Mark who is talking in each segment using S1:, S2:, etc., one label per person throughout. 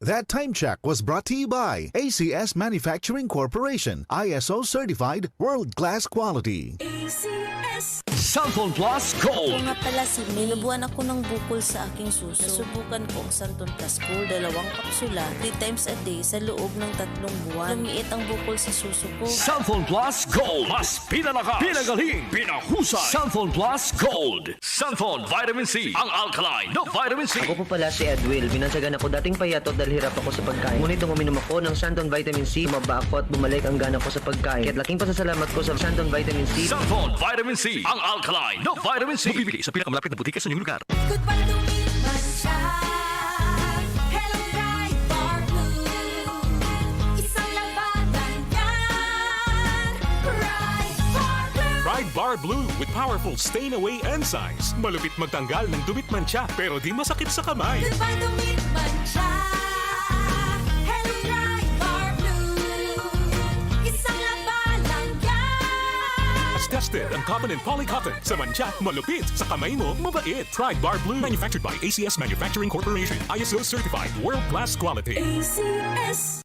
S1: That time check was brought to you by ACS Manufacturing Corporation, ISO certified world-class quality.
S2: ACS.
S3: Santon Plus Gold.
S2: Ito nga pala si May. Nabuhan ako ng bukol sa aking suso. Nasubukan ko ang Santon Plus Gold, 2 kapsula, 3 times a day sa loob ng 3 buwan. Lumiit ang bukol sa suso ko.
S3: Santon Plus Gold. Mas pinalakas, pinagaling, pinahusay. Santon Plus Gold. Santon Vitamin C. Ang alkaline na vitamin C.
S4: Ako po pala si Edwil. Binansagan ako dating payatot dahil hirap ako sa pagkain. Ngunit nung uminom ako ng Santon Vitamin C, tumaba ako at bumalik ang gana ko sa pagkain. Kaya't laking pasasalamat ko sa Santon Vitamin C.
S3: Santon Vitamin C. Ang alkaline na vitamin C. Mabibili sa pinakamalapit na butika sa inyong lugar.
S5: Goodbye to me, Mancha. Hello, bright bar blue. Isang labanan yan. Bright bar blue.
S6: Pride Bar Blue with powerful stain-away enzymes. Malupit magtanggal ng dumit mancha pero di masakit sa kamay.
S5: Goodbye to me, Mancha. Hello, bright bar blue. Isang labanan yan.
S6: As tested ang cotton and polycotton. Sa mancha, malupit. Sa kamay mo, mabait. Pride Bar Blue. Manufactured by ACS Manufacturing Corporation. ISO certified world-class quality.
S2: ACS.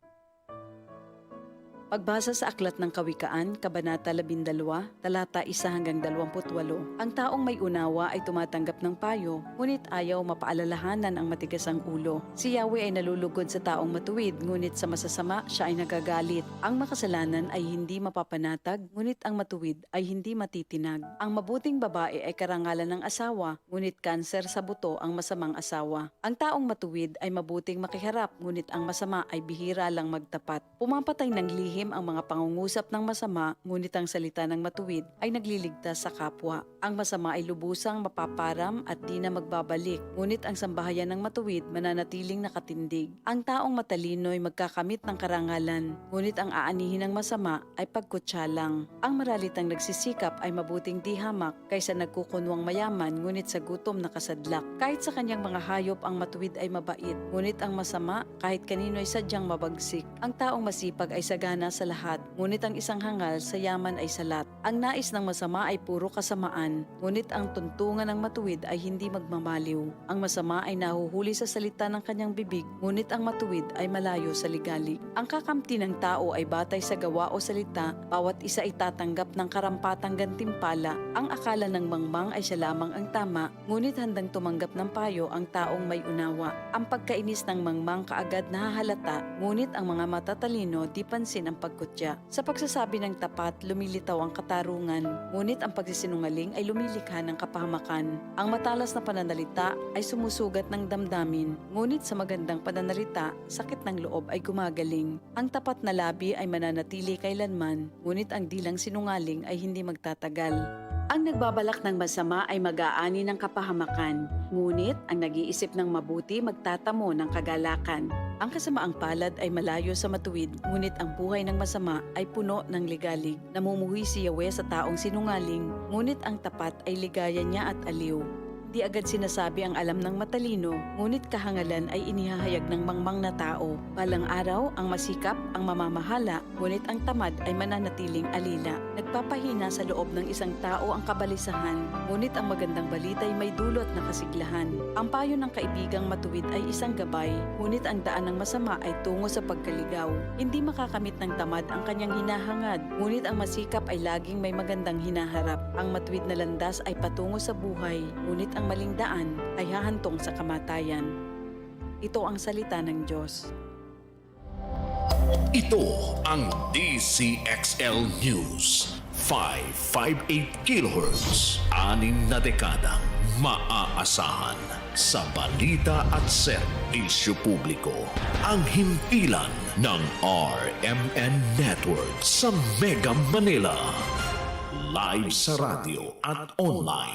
S7: Pagbasa sa Aklat ng Kawikaan, Kabanata 12, talata 1 hanggang 28, ang taong may unawa ay tumatanggap ng payo, ngunit ayaw mapaalalahanan ang matigas ang ulo. Si Yahweh ay nalulugod sa taong matuwid, ngunit sa masasama siya ay nagagalit. Ang makasalanan ay hindi mapapanatag, ngunit ang matuwid ay hindi matitinag. Ang mabuting babae ay karangalan ng asawa, ngunit kanser sa buto ang masamang asawa. Ang taong matuwid ay mabuting makiharap, ngunit ang masama ay bihira lang magtapat. Pumapatay ng lihim ang mga pangungusap ng masama, ngunit ang salita ng matuwid ay nagliligtas sa kapwa. Ang masama ay lubusang mapaparam at di na magbabalik, ngunit ang sambahayan ng matuwid mananatiling nakatindig. Ang taong matalino ay magkakamit ng karangalan, ngunit ang aanihin ng masama ay pagkutsa lang. Ang maralitang nagsisikap ay mabuting di hamak kaysa nagkukunwang mayaman, ngunit sa gutom nakasadlak. Kahit sa kanyang mga hayop ang matuwid ay mabait, ngunit ang masama kahit kanino ay sadyang mabagsik. Ang taong masipag ay sagana sa lahat, ngunit ang isang hangal sa yaman ay salat. Ang nais ng masama ay puro kasamaan, ngunit ang tuntungan ng matuwid ay hindi magmamaliw. Ang masama ay nahuhuli sa salita ng kanyang bibig, ngunit ang matuwid ay malayo sa ligalig. Ang kakamti ng tao ay batay sa gawa o salita, bawat isa ay tatanggap ng karampatang gantimpala. Ang akala ng mangmang ay siya lamang ang tama, ngunit handang tumanggap ng payo ang taong may unawa. Ang pagkainis ng mangmang kaagad nahahalata, ngunit ang mga matatalino di pansin ang pagkutya. Sa pagsasabi ng tapat, lumilitaw ang katarungan, ngunit ang pagsisinungaling ay lumilikha ng kapahamakan. Ang matalas na pananalita ay sumusugat ng damdamin, ngunit sa magandang pananalita, sakit ng loob ay gumagaling. Ang tapat na labi ay mananatili kailanman, ngunit ang dilang sinungaling ay hindi magtatagal. Ang nagbabalak ng masama ay mag-aani ng kapahamakan, ngunit ang nag-iisip ng mabuti magtatamo ng kagalakan. Ang kasamaang palad ay malayo sa matuwid, ngunit ang buhay ng masama ay puno ng ligalig. Namumuhi si Yahweh sa taong sinungaling, ngunit ang tapat ay ligaya niya at aliw. Di agad sinasabi ang alam ng matalino, ngunit kahangalan ay inihahayag ng mangmang na tao. Balang araw, ang masikap, ang mamamahala, ngunit ang tamad ay mananatiling alila. Nagpapahina sa loob ng isang tao ang kabalisahan, ngunit ang magandang balita ay may dulot na kasiglahan. Ang payo ng kaibigang matuwid ay isang gabay, ngunit ang daan ng masama ay tungo sa pagkaligaw. Hindi makakamit ng tamad ang kanyang hinahangad, ngunit ang masikap ay laging may magandang hinaharap. Ang matuwid na landas ay patungo sa buhay, ngunit ang maling daan ay hahantong sa kamatayan. Ito ang salita ng Diyos.
S8: Ito ang DCXL News. 558 kHz. 6 na dekadang maaasahan. Sa balita at serbisyo publiko. Ang himpilan ng RMN Network sa Mega Manila. Live sa radyo at online.